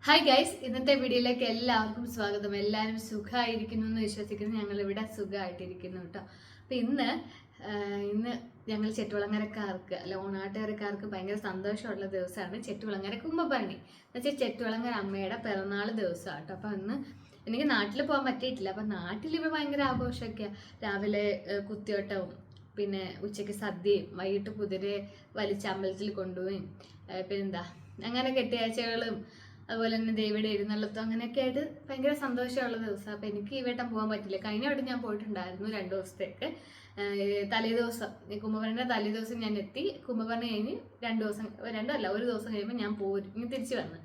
Hi guys, ഇന്നത്തെ വീഡിയോയിലേക്ക് എല്ലാവർക്കും സ്വാഗതം. എല്ലാവരും സുഖമായിരിക്കുന്നു എന്ന് വിശ്വസിക്കുന്നു. ഞങ്ങളിവിടെ സുഖമായിട്ടിരിക്കുന്നു കേട്ടോ. അപ്പം ഇന്ന് ഞങ്ങൾ ചെട്ടുവളങ്ങരക്കാർക്ക് അല്ല ഓണാട്ടുകാരക്കാർക്ക് ഭയങ്കര സന്തോഷമുള്ള ദിവസമാണ് ചെട്ടുവളങ്ങര കുംഭഭരണി എന്നുവെച്ചാൽ ചെട്ടുവളങ്ങര അമ്മയുടെ പിറന്നാൾ ദിവസമാണ് കേട്ടോ. അപ്പം ഇന്ന് എനിക്ക് നാട്ടിൽ പോകാൻ പറ്റിയിട്ടില്ല. അപ്പം നാട്ടിൽ ഇപ്പോൾ ഭയങ്കര ആഘോഷമൊക്കെയാണ്. രാവിലെ കുത്തിയോട്ടവും പിന്നെ ഉച്ചയ്ക്ക് സദ്യയും വൈകിട്ട് കുതിരയെ വലിച്ച് അമ്പലത്തിൽ കൊണ്ടുപോയും പിന്നെന്താ അങ്ങനെ കെട്ടിയാഴ്ചകളും അതുപോലെ തന്നെ ദേവിയുടെ എഴുന്നള്ളത്തും അങ്ങനെയൊക്കെ ആയിട്ട് ഭയങ്കര സന്തോഷമുള്ള ദിവസമാണ്. അപ്പം എനിക്ക് ഈ വട്ടം പോകാൻ പറ്റില്ല. കഴിഞ്ഞ വട്ടം ഞാൻ പോയിട്ടുണ്ടായിരുന്നു 2 ദിവസത്തേക്ക്. തലേദിവസം കുംഭഭരണിയുടെ തലേദിവസം ഞാൻ എത്തി. കുംഭഭരണി കഴിഞ്ഞ് 2 ദിവസം 2 അല്ല 1 ദിവസം കഴിയുമ്പോൾ ഞാൻ ഇനി തിരിച്ചു വന്നു.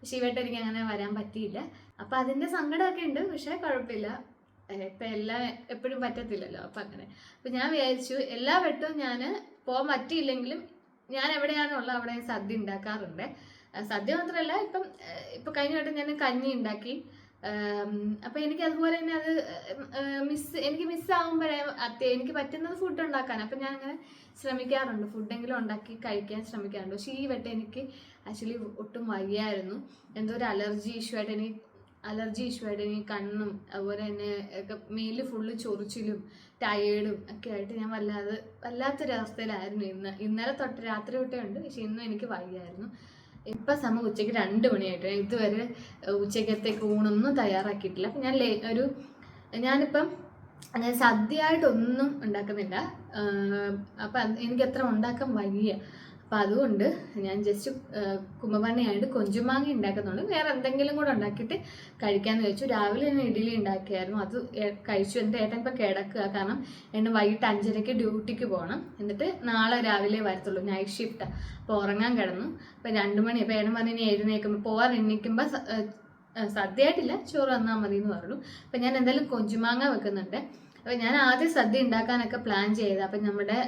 പക്ഷേ ഈ വട്ടം എനിക്ക് അങ്ങനെ വരാൻ പറ്റിയില്ല. അപ്പം അതിൻ്റെ സങ്കടമൊക്കെ ഉണ്ട്. പക്ഷേ കുഴപ്പമില്ല, ഇപ്പം എപ്പോഴും പറ്റത്തില്ലല്ലോ. അപ്പം അങ്ങനെ അപ്പം ഞാൻ വിചാരിച്ചു എല്ലാ വട്ടവും ഞാൻ പോകാൻ പറ്റിയില്ലെങ്കിലും ഞാൻ എവിടെയാണോ ഉള്ളത് അവിടെ സദ്യ ഉണ്ടാക്കാറുണ്ട്. സദ്യ മാത്രമല്ല, ഇപ്പം കഴിഞ്ഞ വട്ടം ഞാൻ കഞ്ഞി ഉണ്ടാക്കി. അപ്പം എനിക്ക് അതുപോലെ തന്നെ അത് എനിക്ക് മിസ്സാകുമ്പോഴേ എനിക്ക് പറ്റുന്നത് ഫുഡ് ഉണ്ടാക്കാൻ. അപ്പം ഞാൻ അങ്ങനെ ശ്രമിക്കാറുണ്ട്, ഫുഡെങ്കിലും ഉണ്ടാക്കി കഴിക്കാൻ ശ്രമിക്കാറുണ്ട്. പക്ഷേ ഈ വട്ടം എനിക്ക് ആക്ച്വലി ഒട്ടും വയ്യായിരുന്നു. എന്തോ ഒരു അലർജി ഇഷ്യൂ ആയിട്ട് എനിക്ക് കണ്ണും അതുപോലെ തന്നെ മേല് ഫുള്ള് ചൊറിച്ചിലും ടയേർഡും ഒക്കെ ആയിട്ട് ഞാൻ വല്ലാത്തൊരവസ്ഥയിലായിരുന്നു. ഇന്നലെ തൊട്ട് രാത്രി തൊട്ടേ ഉണ്ട്, പക്ഷെ ഇന്നും എനിക്ക് വയ്യായിരുന്നു. ഇപ്പം സമയം ഉച്ചയ്ക്ക് 2 മണിയായിട്ട് ഇതുവരെ ഉച്ചക്കത്തേക്ക് ഊണൊന്നും തയ്യാറാക്കിയിട്ടില്ല. അപ്പം ഞാനിപ്പം അങ്ങനെ സദ്യയായിട്ടൊന്നും ഉണ്ടാക്കുന്നില്ല. അപ്പം എനിക്ക് അത്ര ഉണ്ടാക്കാൻ വയ്യ. അപ്പം അതുകൊണ്ട് ഞാൻ ജസ്റ്റ് കുംഭഭരണിയായിട്ട് കൊഞ്ചുമാങ്ങ ഉണ്ടാക്കുന്നുണ്ട്. വേറെ എന്തെങ്കിലും കൂടെ ഉണ്ടാക്കിയിട്ട് കഴിക്കാമെന്ന് വെച്ചു. രാവിലെ ഞാൻ ഇഡ്ഡലി ഉണ്ടാക്കിയായിരുന്നു, അത് കഴിച്ചു. എൻ്റെ ഏട്ടൻ ഇപ്പം കിടക്കുക, കാരണം എന്നെ വൈകിട്ട് 5:30 ഡ്യൂട്ടിക്ക് പോകണം. എന്നിട്ട് നാളെ രാവിലെ വരത്തുള്ളൂ, നൈറ്റ് ഷിഫ്റ്റാണ്. അപ്പോൾ ഉറങ്ങാൻ കിടന്നു. അപ്പം 2 മണി. അപ്പോൾ ഏട്ടൻ പറഞ്ഞ് ഇനി പോകാൻ എഴുന്നേൽക്കുമ്പോൾ സദ്യയായിട്ടില്ല, ചോറ് തന്നാൽ മതി എന്ന് പറഞ്ഞു. അപ്പം ഞാൻ എന്തായാലും കൊഞ്ചുമാങ്ങ വെക്കുന്നുണ്ട്. അപ്പോൾ ഞാൻ ആദ്യം സദ്യ ഉണ്ടാക്കാനൊക്കെ പ്ലാൻ ചെയ്തത്. അപ്പം നമ്മുടെ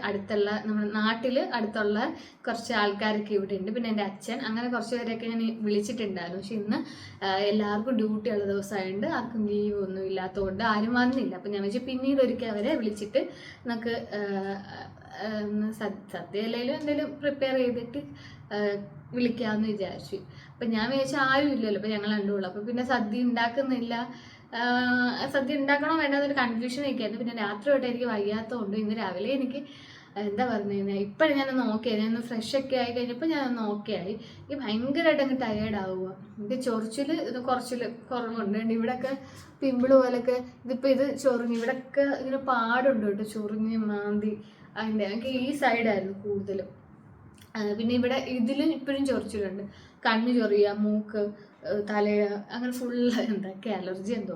നാട്ടിൽ അടുത്തുള്ള കുറച്ച് ആൾക്കാരൊക്കെ ഇവിടെ ഉണ്ട്, പിന്നെ എൻ്റെ അച്ഛൻ, അങ്ങനെ കുറച്ച് പേരെയൊക്കെ ഞാൻ വിളിച്ചിട്ടുണ്ടായിരുന്നു. പക്ഷെ ഇന്ന് എല്ലാവർക്കും ഡ്യൂട്ടി ഉള്ള ദിവസമായതുകൊണ്ട് ആർക്കും ലീവ് ഒന്നും ഇല്ലാത്തതുകൊണ്ട് ആരും വന്നില്ല. അപ്പം ഞാൻ വെച്ചാൽ പിന്നീട് ഒരിക്കൽ അവരെ വിളിച്ചിട്ട് നമുക്ക് സദ്യ അല്ലെങ്കിലും എന്തെങ്കിലും പ്രിപ്പയർ ചെയ്തിട്ട് വിളിക്കാമെന്ന് വിചാരിച്ചു. അപ്പം ഞാൻ വിചാരിച്ചാൽ ആരും ഇല്ലല്ലോ, അപ്പം ഞങ്ങൾ രണ്ടുള്ളൂ. അപ്പം പിന്നെ സദ്യ ഉണ്ടാക്കുന്നില്ല, സദ്യ ഉണ്ടാക്കണോ വേണ്ടതൊരു കൺഫ്യൂഷൻ ഒക്കെയായിരുന്നു. പിന്നെ രാത്രി തൊട്ട് എനിക്ക് വയ്യാത്തതുകൊണ്ട് ഇന്ന് രാവിലെ എനിക്ക് എന്താ പറഞ്ഞു ഇപ്പോഴും ഞാനൊന്ന് ഓക്കെ ആയി. ഞാനൊന്ന് ഫ്രഷൊക്കെ ആയി കഴിഞ്ഞപ്പോൾ ഞാനൊന്ന് ഓക്കെ ആയി. എനിക്ക് ഭയങ്കരമായിട്ട് അങ്ങ് ടയേർഡ് ആവുക. എനിക്ക് ചൊറിച്ചിൽ കുറവുണ്ട്. ഇവിടെയൊക്കെ പിമ്പിള് പോലൊക്കെ ഇത് ചൊറിഞ്ഞ് ഇവിടെയൊക്കെ ഇങ്ങനെ പാടുണ്ട് കേട്ടോ, ചൊറിഞ്ഞ് മാന്തി. എനിക്ക് ഈ സൈഡായിരുന്നു കൂടുതലും. പിന്നെ ഇവിടെ ഇതിലും ഇപ്പോഴും ചൊറിച്ചിലുണ്ട്. കണ്ണ് ചൊറിയുക, മൂക്ക്, തലയ, അങ്ങനെ ഫുള്ള് എന്തൊക്കെ അലർജി എന്തോ.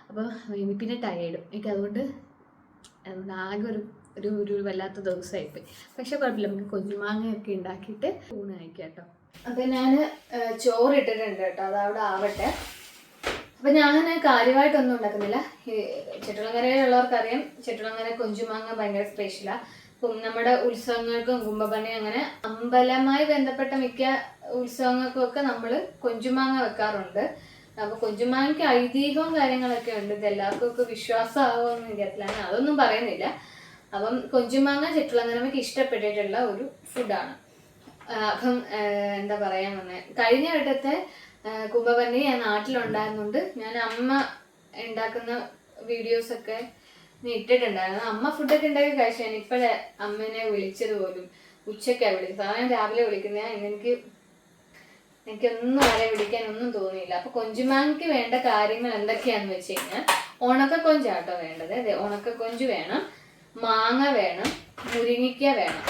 അപ്പോൾ പിന്നെ ടയേർഡും എനിക്ക് അതുകൊണ്ട് ആകെ ഒരു വല്ലാത്ത ദിവസമായിപ്പോയി. പക്ഷെ കുഴപ്പമില്ല, നമുക്ക് കൊഞ്ചുമാങ്ങയൊക്കെ ഉണ്ടാക്കിയിട്ട് ഊണ് കഴിക്കാം കേട്ടോ. അപ്പം ഞാൻ ചോറ് ഇട്ടിട്ടുണ്ട് കേട്ടോ, അതവിടെ ആവട്ടെ. അപ്പം ഞാൻ കാര്യമായിട്ടൊന്നും ഉണ്ടാക്കുന്നില്ല. ചെട്ടുളങ്ങരയിലുള്ളവർക്കറിയാം, ചെട്ടുളങ്ങര കൊഞ്ചുമാങ്ങ ഭയങ്കര സ്പെഷ്യലാണ്. നമ്മുടെ ഉത്സവങ്ങൾക്കും കുംഭഭരണി അങ്ങനെ അമ്പലമായി ബന്ധപ്പെട്ട മിക്ക ഉത്സവങ്ങൾക്കും ഒക്കെ നമ്മൾ കൊഞ്ചുമാങ്ങ വെക്കാറുണ്ട്. അപ്പൊ കൊഞ്ചുമാങ്ങയ്ക്ക് ഐതിഹ്യവും കാര്യങ്ങളൊക്കെ ഉണ്ട്. ഇത് എല്ലാവർക്കും ഒക്കെ വിശ്വാസമാകുമെന്ന് വിചാരിച്ചില്ല, അതൊന്നും പറയുന്നില്ല. അപ്പം കൊഞ്ചുമാങ്ങ ചെട്ടുളങ്ങരമ്മയ്ക്ക് ഇഷ്ടപ്പെട്ടിട്ടുള്ള ഒരു ഫുഡാണ്. അപ്പം എന്താ പറയാൻ വന്നേ, കഴിഞ്ഞ വട്ടത്തെ കുംഭഭരണി ഞാൻ നാട്ടിലുണ്ടായിരുന്നുകൊണ്ട് ഞാൻ അമ്മ ഉണ്ടാക്കുന്ന വീഡിയോസൊക്കെ ഇട്ടിട്ടുണ്ടായിരുന്നു. അമ്മ ഫുഡൊക്കെ ഉണ്ടാക്കി കഴിച്ചു. ഞാൻ ഇപ്പോഴേ അമ്മേനെ വിളിച്ചത് പോലും ഉച്ചയ്ക്കാണ് വിളിച്ചത്. ഞാൻ രാവിലെ വിളിക്കുന്നത്. എനിക്കൊന്നും ആരെ വിളിക്കാനൊന്നും തോന്നിയില്ല. അപ്പൊ കൊഞ്ചുമാങ്ങയ്ക്ക് വേണ്ട കാര്യങ്ങൾ എന്തൊക്കെയാന്ന് വെച്ച് കഴിഞ്ഞാൽ, ഉണക്കക്കൊഞ്ചാട്ടോ വേണ്ടത്. അതെ, ഉണക്കക്കൊഞ്ച് വേണം, മാങ്ങ വേണം, മുരിങ്ങിക്ക വേണം,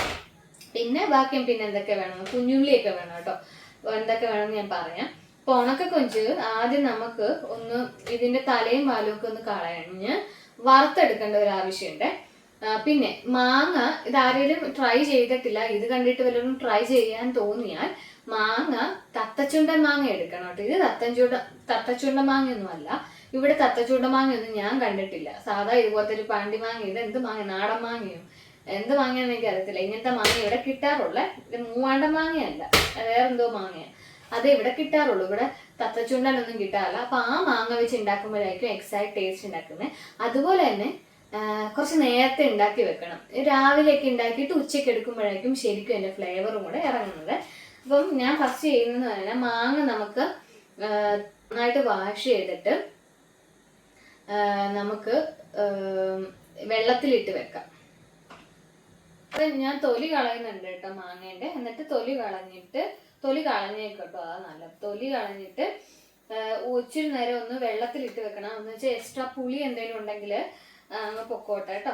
പിന്നെ ബാക്കിയും പിന്നെ എന്തൊക്കെ വേണം, കുഞ്ഞുള്ളിയൊക്കെ വേണം കേട്ടോ. എന്തൊക്കെ വേണമെന്ന് ഞാൻ പറയാം. അപ്പൊ ഉണക്കക്കൊഞ്ച് ആദ്യം നമുക്ക് ഒന്ന് ഇതിന്റെ തലയും പാലും ഒക്കെ ഒന്ന് കളഞ്ഞ് വറുത്തെടുക്കേണ്ട ഒരു ആവശ്യമുണ്ട്. പിന്നെ മാങ്ങ, ഇതാരെങ്കിലും ട്രൈ ചെയ്തിട്ടില്ല, ഇത് കണ്ടിട്ട് വല്ലതും ട്രൈ ചെയ്യാൻ തോന്നിയാൽ മാങ്ങ തത്തച്ചുണ്ടൻ മാങ്ങ എടുക്കണം കേട്ടോ. ഇത് തത്തച്ചുണ്ട മാങ്ങയൊന്നും അല്ല. ഇവിടെ തത്തച്ചുണ്ട മാങ്ങയൊന്നും ഞാൻ കണ്ടിട്ടില്ല. സാധാ ഇതുപോലത്തെ ഒരു പാണ്ടി മാങ്ങ. ഇത് എന്ത് മാങ്ങ, നാടൻ മാങ്ങയോ എന്ത് മാങ്ങയാന്ന് എനിക്ക് അറിയത്തില്ല. ഇങ്ങനത്തെ മാങ്ങ ഇവിടെ കിട്ടാറുള്ള. ഇത് മൂവാണ്ടൻ മാങ്ങയല്ല, വേറെന്തോ മാങ്ങയാണ്. അത് ഇവിടെ കിട്ടാറുള്ളൂ. ഇവിടെ തത്തച്ചുണ്ടനൊന്നും കിട്ടാറില്ല. അപ്പൊ ആ മാങ്ങ വെച്ച് ഉണ്ടാക്കുമ്പോഴായിരിക്കും എക്സാക്ട് ടേസ്റ്റ് ഉണ്ടാക്കുന്നത്. അതുപോലെ തന്നെ കുറച്ച് നേരത്തെ ഉണ്ടാക്കി വെക്കണം. രാവിലെയൊക്കെ ഉണ്ടാക്കിയിട്ട് ഉച്ചയ്ക്ക് എടുക്കുമ്പോഴായിരിക്കും ശരിക്കും അതിന്റെ ഫ്ലേവറും കൂടെ ഇറങ്ങുന്നത്. അപ്പം ഞാൻ ഫസ്റ്റ് ചെയ്യുന്നതെന്ന് പറഞ്ഞാൽ മാങ്ങ നമുക്ക് നന്നായിട്ട് വാഷ് ചെയ്തിട്ട് നമുക്ക് വെള്ളത്തിലിട്ട് വെക്കാം. അപ്പം ഞാൻ തൊലി കളയുന്നുണ്ട് കേട്ടോ മാങ്ങേൻ്റെ. എന്നിട്ട് തൊലി കളഞ്ഞേക്കട്ടോ, അതാ നല്ലത്. തൊലി കളഞ്ഞിട്ട് ഇച്ചിരി നേരം ഒന്ന് വെള്ളത്തിലിട്ട് വെക്കണം. എന്ന് വെച്ചാൽ എക്സ്ട്രാ പുളി എന്തെങ്കിലും ഉണ്ടെങ്കിൽ അങ്ങ് പൊക്കോട്ടെ കേട്ടോ.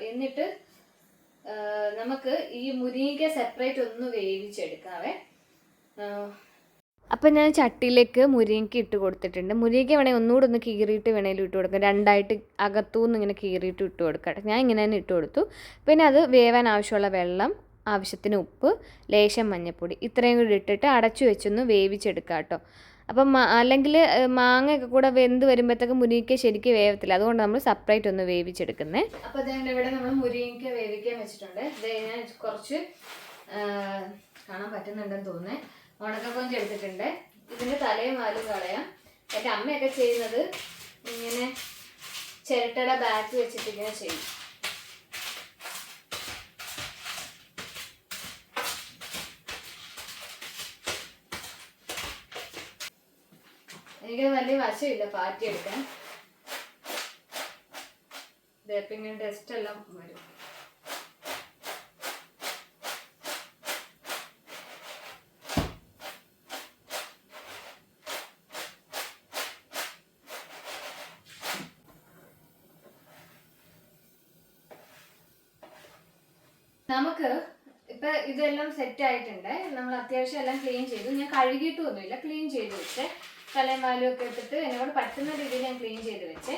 എന്നിട്ട് നമുക്ക് ഈ മുരിങ്ങയ്ക്ക സെപ്പറേറ്റ് ഒന്ന് വേവിച്ചെടുക്കാവേ. അപ്പം ഞാൻ ചട്ടിയിലേക്ക് മുരിങ്ങയ്ക്ക ഇട്ട് കൊടുത്തിട്ടുണ്ട്. മുരിങ്ങയ്ക്ക വേണമെങ്കിൽ ഒന്നുകൂടെ ഒന്ന് കീറിയിട്ട് വേണമെങ്കിലും ഇട്ട് കൊടുക്കാം. രണ്ടായിട്ട് അകത്തുനിന്ന് ഇങ്ങനെ കീറിയിട്ട് ഇട്ട് കൊടുക്കാം. ഞാൻ ഇങ്ങനെ തന്നെ ഇട്ട് കൊടുത്തു. പിന്നെ അത് വേവാൻ ആവശ്യമുള്ള വെള്ളം, ആവശ്യത്തിന് ഉപ്പ്, ലേശം മഞ്ഞൾപ്പൊടി, ഇത്രയും കൂടി ഇട്ടിട്ട് അടച്ചു വെച്ചൊന്ന് വേവിച്ചെടുക്കാം കേട്ടോ. അപ്പം അല്ലെങ്കിൽ മാങ്ങയൊക്കെ കൂടെ വെന്ത് വരുമ്പോഴത്തേക്ക് മുരിങ്ങയ്ക്ക ശരിക്കും വേവത്തില്ല. അതുകൊണ്ട് നമ്മൾ സെപ്പറേറ്റ് ഒന്ന് വേവിച്ചെടുക്കുന്നത്. അപ്പോൾ അതുകൊണ്ട് ഇവിടെ നമ്മൾ മുരിങ്ങയ്ക്ക വേവിക്കാൻ വെച്ചിട്ടുണ്ട്. ഞാൻ കുറച്ച് കാണാൻ പറ്റുന്നുണ്ടെന്ന് തോന്നുന്നത് ഉണക്കക്കൊഞ്ച് എടുത്തിട്ടുണ്ട്. ഇതിൻ്റെ തലയും വാലും കളയാം. എൻ്റെ അമ്മയൊക്കെ ചെയ്യുന്നത് ഇങ്ങനെ ചിരട്ടയുടെ ബാക്ക് വെച്ചിട്ട് ഇങ്ങനെ ചെയ്യും. എനിക്ക് വലിയ വശമില്ല പാറ്റിയെടുക്കാൻ. പിന്നെ ഡസ്റ്റ് എല്ലാം വരും. നമുക്ക് ഇപ്പം ഇതെല്ലാം സെറ്റ് ആയിട്ടുണ്ട്. നമ്മൾ അത്യാവശ്യം എല്ലാം ക്ലീൻ ചെയ്തു. ഞാൻ കഴുകിയിട്ടൊന്നുമില്ല, ക്ലീൻ ചെയ്ത് വെച്ചേ. തലയും വാലും ഒക്കെ എടുത്തിട്ട് എന്നോട് പറ്റുന്ന രീതിയിൽ ഞാൻ ക്ലീൻ ചെയ്ത് വെച്ചേ.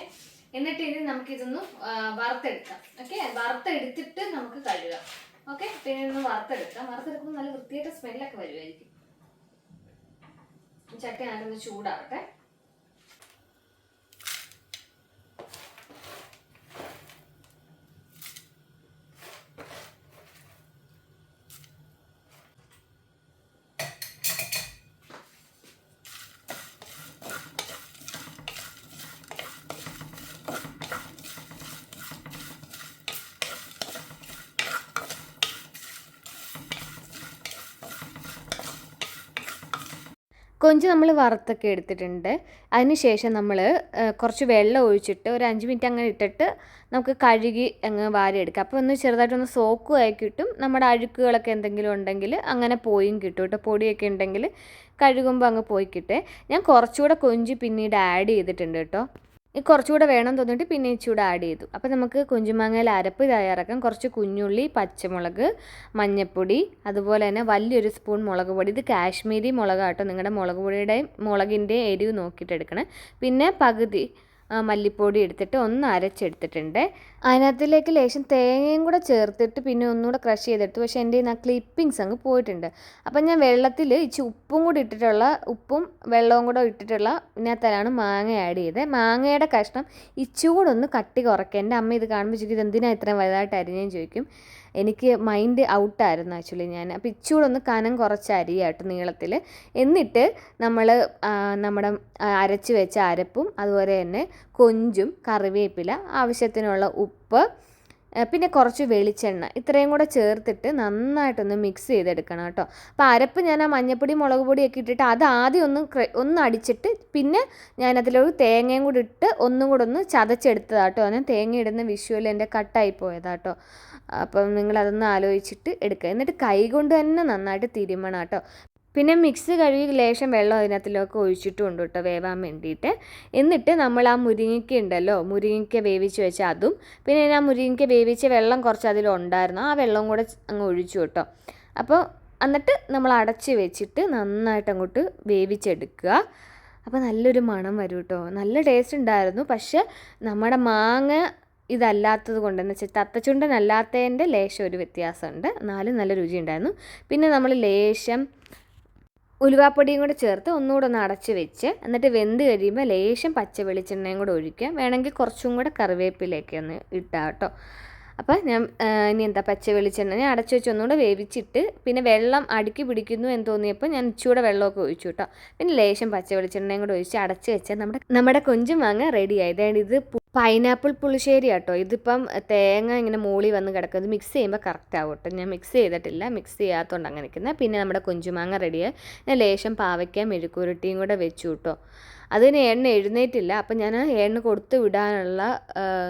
എന്നിട്ട് ഇനി നമുക്കിതൊന്ന് വറുത്തെടുക്കാം. ഓക്കെ, വറുത്തെടുത്തിട്ട് നമുക്ക് കഴുകാം. ഓക്കെ, പിന്നെ ഒന്ന് വറുത്തെടുക്കാം. വറുത്തെടുക്കുമ്പോൾ നല്ല വൃത്തിയായിട്ട് സ്മെല്ലൊക്കെ വരുമായിരിക്കും. ചട്ടി നല്ലൊന്ന് ചൂടാവട്ടെ. കൊഞ്ച് നമ്മൾ വറുത്തൊക്കെ എടുത്തിട്ടുണ്ട്. അതിന് ശേഷം നമ്മൾ കുറച്ച് വെള്ളം ഒഴിച്ചിട്ട് ഒരു 5 മിനിറ്റ് അങ്ങനെ ഇട്ടിട്ട് നമുക്ക് കഴുകി അങ്ങ് വാരിയെടുക്കാം. അപ്പോൾ ഒന്ന് ചെറുതായിട്ടൊന്ന് സോക്കും ആയി കിട്ടും. നമ്മുടെ അഴുക്കുകളൊക്കെ എന്തെങ്കിലും ഉണ്ടെങ്കിൽ അങ്ങനെ പോയും കിട്ടും കേട്ടോ. പൊടിയൊക്കെ ഉണ്ടെങ്കിൽ കഴുകുമ്പോൾ അങ്ങ് പോയി കിട്ടേ. ഞാൻ കുറച്ചുകൂടെ കൊഞ്ച് പിന്നീട് ആഡ് ചെയ്തിട്ടുണ്ട് കേട്ടോ. കുറച്ചുകൂടെ വേണം തോന്നിയിട്ട് പിന്നെ ഇച്ചിരി ആഡ് ചെയ്തു. അപ്പോൾ നമുക്ക് കൊഞ്ചുമാങ്ങയിൽ അരപ്പ് തയ്യാറാക്കാം. കുറച്ച് കുഞ്ഞുള്ളി, പച്ചമുളക്, മഞ്ഞൾപ്പൊടി, അതുപോലെ തന്നെ വലിയൊരു സ്പൂൺ മുളക് പൊടി. ഇത് കാശ്മീരി മുളകാട്ടോ. നിങ്ങളുടെ മുളകിൻ്റെ എരിവ് നോക്കിയിട്ട് എടുക്കണം. പിന്നെ പകുതി മല്ലിപ്പൊടി എടുത്തിട്ട് ഒന്ന് അരച്ചെടുത്തിട്ടുണ്ട്. അതിനകത്തിലേക്ക് ലേശം തേങ്ങയും കൂടെ ചേർത്തിട്ട് പിന്നെ ഒന്നുകൂടെ ക്രഷ് ചെയ്തെടുത്തു. പക്ഷേ എൻ്റെ ആ ക്ലിപ്പിങ്സ് അങ്ങ് പോയിട്ടുണ്ട്. അപ്പം ഞാൻ വെള്ളത്തിൽ ഇച്ചിരി ഉപ്പും കൂടി ഇട്ടിട്ടുള്ള ഉപ്പും വെള്ളവും കൂടെ ഇട്ടിട്ടുള്ള ഇതിനകത്താണ് മാങ്ങ ആഡ് ചെയ്തത്. മാങ്ങയുടെ കഷ്ണം ഇച്ചിരി ഒന്ന് കട്ടി കുറയ്ക്കുക. എൻ്റെ അമ്മ ഇത് കാണുമ്പോൾ ചോദിക്കും ഇതെന്തിനാണ് ഇത്രയും വലുതായിട്ട് അരിഞ്ഞേന്ന് ചോദിക്കും. എനിക്ക് മൈൻഡ് ഔട്ടായിരുന്നു ആക്ച്വലി ഞാൻ. അപ്പോൾ ഇച്ചിരി ഒന്ന് കനം കുറച്ച് അരിയായിട്ട് നീളത്തിൽ. എന്നിട്ട് നമ്മൾ നമ്മുടെ അരച്ച് വെച്ച അരപ്പും അതുപോലെ തന്നെ കൊഞ്ചും കറിവേപ്പില, ആവശ്യത്തിനുള്ള ഉപ്പ്, പിന്നെ കുറച്ച് വെളിച്ചെണ്ണ, ഇത്രയും കൂടെ ചേർത്തിട്ട് നന്നായിട്ടൊന്ന് മിക്സ് ചെയ്തെടുക്കണം കേട്ടോ. അപ്പോൾ അരപ്പ് ഞാൻ ആ മഞ്ഞപ്പൊടി മുളക് പൊടിയൊക്കെ ഇട്ടിട്ട് അത് ആദ്യം ഒന്ന് അടിച്ചിട്ട് പിന്നെ ഞാനതിലൊരു തേങ്ങയും കൂടി ഇട്ട് ഒന്നും കൂടെ ഒന്ന് ചതച്ചെടുത്തതാട്ടോ. ഞാൻ തേങ്ങ ഇടുന്ന വിഷ്വൽ എൻ്റെ കട്ടായി പോയതാട്ടോ. അപ്പം നിങ്ങളതൊന്ന് ആലോചിച്ചിട്ട് എടുക്കുക. എന്നിട്ട് കൈ കൊണ്ട് തന്നെ നന്നായിട്ട് തിരുമണം കേട്ടോ. പിന്നെ മിക്സ് കഴുകി ലേശം വെള്ളം അതിനകത്തിലൊക്കെ ഒഴിച്ചിട്ടുണ്ട് കേട്ടോ വേവാൻ വേണ്ടിയിട്ട്. എന്നിട്ട് നമ്മൾ ആ മുരിങ്ങയ്ക്ക ഉണ്ടല്ലോ, മുരിങ്ങയ്ക്ക വേവിച്ച് വെച്ച അതും പിന്നെ ആ മുരിങ്ങയ്ക്ക വേവിച്ച വെള്ളം കുറച്ച് അതിലുണ്ടായിരുന്നു, ആ വെള്ളം കൂടെ അങ്ങ് ഒഴിച്ചു കേട്ടോ. അപ്പോൾ എന്നിട്ട് നമ്മൾ അടച്ച് വെച്ചിട്ട് നന്നായിട്ട് അങ്ങോട്ട് വേവിച്ചെടുക്കുക. അപ്പോൾ നല്ലൊരു മണം വരും കേട്ടോ. നല്ല ടേസ്റ്റ് ഉണ്ടായിരുന്നു. പക്ഷെ നമ്മുടെ മാങ്ങ ഇതല്ലാത്തത് കൊണ്ടെന്ന് വെച്ചാൽ തത്തച്ചുണ്ടനല്ലാത്തതിൻ്റെ ലേശം ഒരു വ്യത്യാസമുണ്ട്. എന്നാലും നല്ല രുചി ഉണ്ടായിരുന്നു. പിന്നെ നമ്മൾ ലേശം ഉലുവാപ്പൊടിയും കൂടെ ചേർത്ത് ഒന്നുകൂടെ ഒന്ന് അടച്ച് വെച്ച് എന്നിട്ട് വെന്ത് കഴിയുമ്പോൾ ലേശം പച്ച വെളിച്ചെണ്ണയും കൂടെ ഒഴിക്കുക. വേണമെങ്കിൽ കുറച്ചും കൂടെ കറിവേപ്പിലയൊക്കെ ഒന്ന് ഇട്ടാൽ കേട്ടോ. അപ്പോൾ ഞാൻ ഇനി പച്ച വെളിച്ചെണ്ണ ഞാൻ അടച്ചു വെച്ച് ഒന്നുകൂടെ വേവിച്ചിട്ട് പിന്നെ വെള്ളം അടുക്കി പിടിക്കുന്നു എന്ന് തോന്നിയപ്പോൾ ഞാൻ ഇച്ചിരി വെള്ളമൊക്കെ ഒഴിച്ചു കേട്ടോ. പിന്നെ ലേശം പച്ച വെളിച്ചെണ്ണയും കൂടെ ഒഴിച്ച് അടച്ച് വെച്ചാൽ നമ്മുടെ കൊഞ്ച് മാങ്ങ റെഡി ആയത്. ഇത് പൈനാപ്പിൾ പുളിശ്ശേരി കേട്ടോ. ഇതിപ്പം തേങ്ങ ഇങ്ങനെ മൂളി വന്ന് കിടക്കും. ഇത് മിക്സ് ചെയ്യുമ്പോൾ കറക്റ്റ് ആവും കേട്ടോ. ഞാൻ മിക്സ് ചെയ്തിട്ടില്ല, മിക്സ് ചെയ്യാത്തതുകൊണ്ട് അങ്ങനെ നിൽക്കുന്നത്. പിന്നെ നമ്മുടെ കൊഞ്ചുമാങ്ങ റെഡിയായി. ഞാൻ ലേശം പാവയ്ക്ക മെഴുക്കുരുട്ടിയും കൂടെ വെച്ചു കേട്ടോ. അതിന് എണ്ണ എഴുന്നേറ്റില്ല. അപ്പം ഞാൻ എണ്ണ കൊടുത്ത് വിടാനുള്ള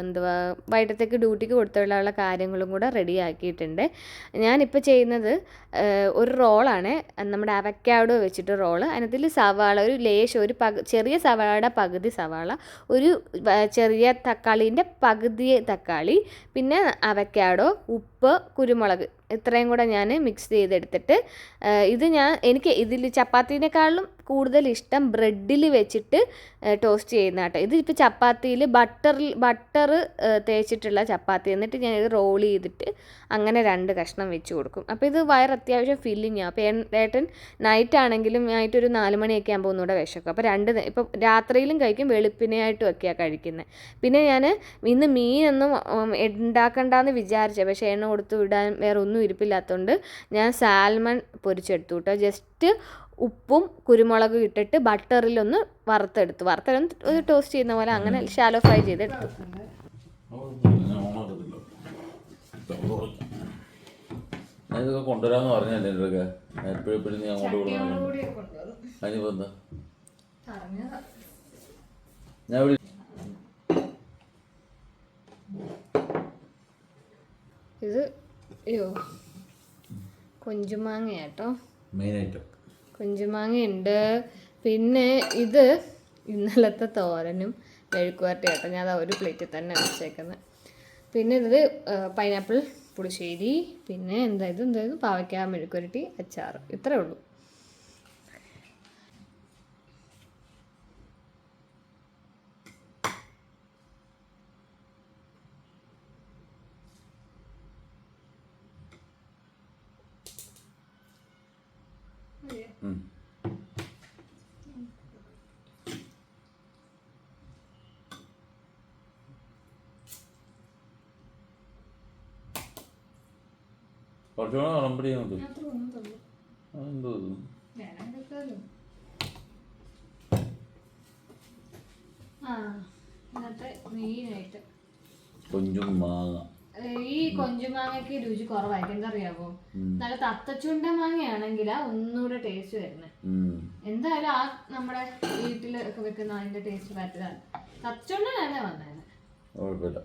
എന്തുവാ വൈകിട്ടത്തേക്ക് ഡ്യൂട്ടിക്ക് കൊടുത്തു വിടാനുള്ള കാര്യങ്ങളും കൂടെ റെഡിയാക്കിയിട്ടുണ്ട്. ഞാനിപ്പോൾ ചെയ്യുന്നത് ഒരു റോളാണ്, നമ്മുടെ അവക്കാഡോ വെച്ചിട്ട് റോള്. അതിനകത്തിൽ സവാള ഒരു ലേശം ഒരു ചെറിയ സവാളയുടെ പകുതി സവാള, ഒരു ചെറിയ തക്കാളീൻ്റെ പകുതി തക്കാളി, പിന്നെ അവക്കാഡോ, ഉപ്പ്, കുരുമുളക്, ഇത്രയും കൂടെ ഞാൻ മിക്സ് ചെയ്തെടുത്തിട്ട് ഇത് എനിക്ക് ഇതിൽ ചപ്പാത്തീനേക്കാളും കൂടുതൽ ഇഷ്ടം ബ്രെഡിൽ വെച്ചിട്ട് ടോസ്റ്റ് ചെയ്യുന്ന കേട്ടോ. ഇത് ഇപ്പോൾ ചപ്പാത്തിയിൽ ബട്ടർ തേച്ചിട്ടുള്ള ചപ്പാത്തി, എന്നിട്ട് ഞാൻ ഇത് റോൾ ചെയ്തിട്ട് അങ്ങനെ 2 കഷ്ണം വെച്ച് കൊടുക്കും. അപ്പോൾ ഇത് വയർ അത്യാവശ്യം ഫില്ലിങ്ങാണ്. അപ്പോൾ ഏട്ടൻ നൈറ്റ് ആണെങ്കിലും നൈറ്റ് ഒരു 4 മണിയൊക്കെ ആകുമ്പോൾ ഒന്നുകൂടെ വിശക്കും. അപ്പോൾ ഇപ്പം രാത്രിയിലും കഴിക്കും, വെളുപ്പിനെയായിട്ടും ഒക്കെയാണ് കഴിക്കുന്നത്. പിന്നെ ഞാൻ ഇന്ന് മീനൊന്നും ഉണ്ടാക്കണ്ടെന്ന് വിചാരിച്ചത്, പക്ഷേ എണ്ണ കൊടുത്ത് വിടാൻ വേറെ ഒന്നും ഇരിപ്പില്ലാത്തതുകൊണ്ട് ഞാൻ സാൽമൺ പൊരിച്ചെടുത്തു കേട്ടോ. ജസ്റ്റ് ഉപ്പും കുരുമുളകും ഇട്ടിട്ട് ബട്ടറിലൊന്ന് വറുത്തെടുത്ത് ഒരു ടോസ്റ്റ് ചെയ്യുന്ന പോലെ അങ്ങനെ ഷാലോ ഫ്രൈ ചെയ്തെടുത്തു. ഞാനിതൊക്കെ കൊണ്ടുവരാന്ന് പറഞ്ഞല്ലേ ഇതൊക്കെ എപ്പോഴും നീ അങ്ങോട്ട് അതിനിപ്പോ എന്താ ഞാൻ ഇത് കൊഞ്ചുമാങ്ങ കേട്ടോ, മെയിനായിട്ട് കൊഞ്ചുമാങ്ങയുണ്ട്. പിന്നെ ഇത് ഇന്നലത്തെ തോരനും മെഴുക്കുവരട്ടി കേട്ടോ. ഞാൻ അതാ ഒരു പ്ലേറ്റിൽ തന്നെ വെച്ചേക്കുന്നത്. പിന്നെ ഇത് പൈനാപ്പിൾ പുളിശ്ശേരി, പിന്നെ എന്തായാലും പാവയ്ക്ക മെഴുക്കുവരട്ടി, അച്ചാർ, ഇത്രേ ഉള്ളൂ. കുറച്ചുകൂടെ വിളമ്പടി നമുക്ക് എന്തോ മെയിനായിട്ട് കൊഞ്ചും മാങ്ങ. ഈ കൊഞ്ചുമാങ്ങയ്ക്ക് രുചി കുറവായിരിക്കും, എന്താ അറിയാമോ? നല്ല തത്തച്ചുണ്ട മാങ്ങയാണെങ്കിലാ ഒന്നുകൂടെ ടേസ്റ്റ് വരുന്നത്. എന്തായാലും ആ നമ്മുടെ വീട്ടിലൊക്കെ വെക്കുന്ന അതിന്റെ ടേസ്റ്റ് പറ്റില്ല. തത്തച്ചുണ്ട തന്നെ വന്നേനെ, കുഴപ്പമില്ല.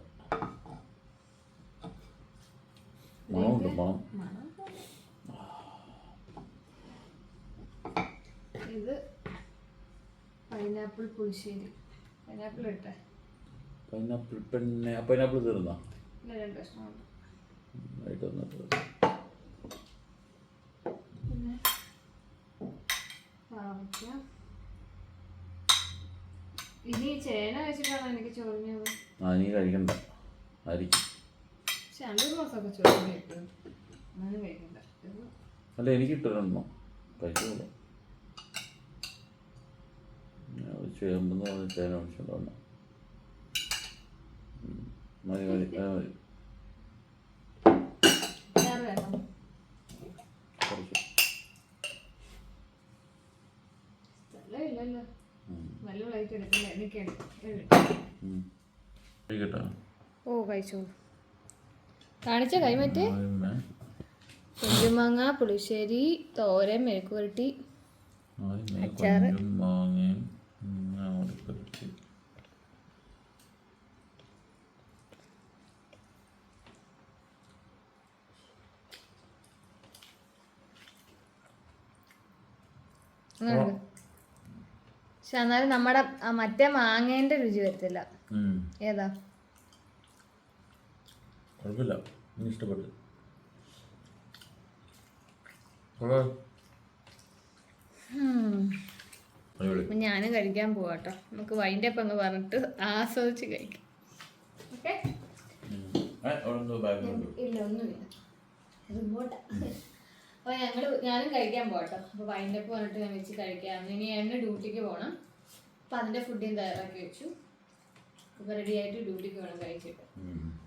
ഇത് പൈനാപ്പിൾ പുളിശ്ശേരി. പൈനാപ്പിൾ ഇട്ടേ, പൈനാപ്പിൾ തീർന്നാ 2 കഷ്ണമുണ്ട്. പിന്നെ പാവയ്ക്ക. ഇനി ചേന വെച്ചിട്ടാണോ എനിക്ക് ചൊറിഞ്ഞത്? നീ കഴിക്കണ്ട ആയിരിക്കും. പക്ഷെ 2 മാസമൊക്കെ ചൊറിഞ്ഞു കിട്ടും, അങ്ങനെ കഴിക്കണ്ട. അല്ല എനിക്ക് ഇട്ടിട്ടുണ്ടോ കഴിച്ചില്ല. ചേമ്പെന്ന് പറഞ്ഞ ചേന മേടിച്ചോണ്ട് മതി മതി മതി. ഓ കഴിച്ചോളൂ. കാണിച്ച കൈമറ്റേ കൊഞ്ചുമാങ്ങ പുളിശ്ശേരി, തോരൻ, മെഴുക്കുവരട്ടി, അച്ചാറ്. പക്ഷെ എന്നാലും നമ്മുടെ മറ്റേ മാങ്ങേന്റെ രുചി വരത്തില്ല. ഏതാ? ഇഷ്ടപ്പെട്ടു. ഞാനും കഴിക്കാൻ പോവാട്ടോ. നമുക്ക് വൈൻഡപ്പ് എന്ന് പറഞ്ഞിട്ട് ആസ്വദിച്ച് കഴിക്കാം. ഓക്കെ? ഇല്ല, ഒന്നുമില്ല. അപ്പോൾ ഞാനും കഴിക്കാൻ പോകട്ടോ. അപ്പോൾ വൈൻഡപ്പ് പറഞ്ഞിട്ട് ഞാൻ വെച്ച് കഴിക്കാം. ഇനി എന്നെ ഡ്യൂട്ടിക്ക് പോകണം. അപ്പോൾ അതിൻ്റെ ഫുഡും തയ്യാറാക്കി വെച്ചു. ഇപ്പോൾ റെഡി ആയിട്ട് ഡ്യൂട്ടിക്ക് വേണം കഴിച്ചിട്ട്.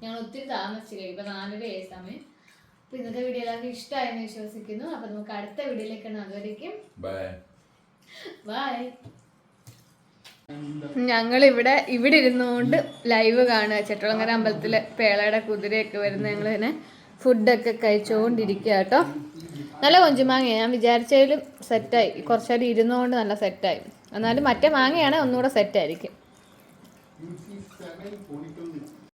ഞങ്ങൾ ഒത്തിരി താമസിച്ച് കഴിയും. ഇപ്പോൾ 4:30 സമയം. അപ്പോൾ ഇന്നത്തെ വീഡിയോ എല്ലാവർക്കും ഇഷ്ടമായെന്ന് വിശ്വസിക്കുന്നു. അപ്പോൾ നമുക്ക് അടുത്ത വീഡിയോയിലേക്ക് കാണാം. അതുവരേക്കും ബൈ. ഞങ്ങളിവിടെ ഇരുന്നുകൊണ്ട് ലൈവ് കാണുക. ചെട്ടുളങ്ങര അമ്പലത്തിലെ പേളയുടെ കുതിരയൊക്കെ വരുന്ന ഞങ്ങളിങ്ങനെ ഫുഡൊക്കെ കഴിച്ചുകൊണ്ടിരിക്കുക കേട്ടോ. നല്ല കൊഞ്ചുമാങ്ങ, ഞാൻ വിചാരിച്ചതിലും സെറ്റായി. കുറച്ചേരം ഇരുന്നുകൊണ്ട് നല്ല സെറ്റായി. എന്നാലും മറ്റേ മാങ്ങയാണ് ഒന്നുകൂടെ സെറ്റായിരിക്കും.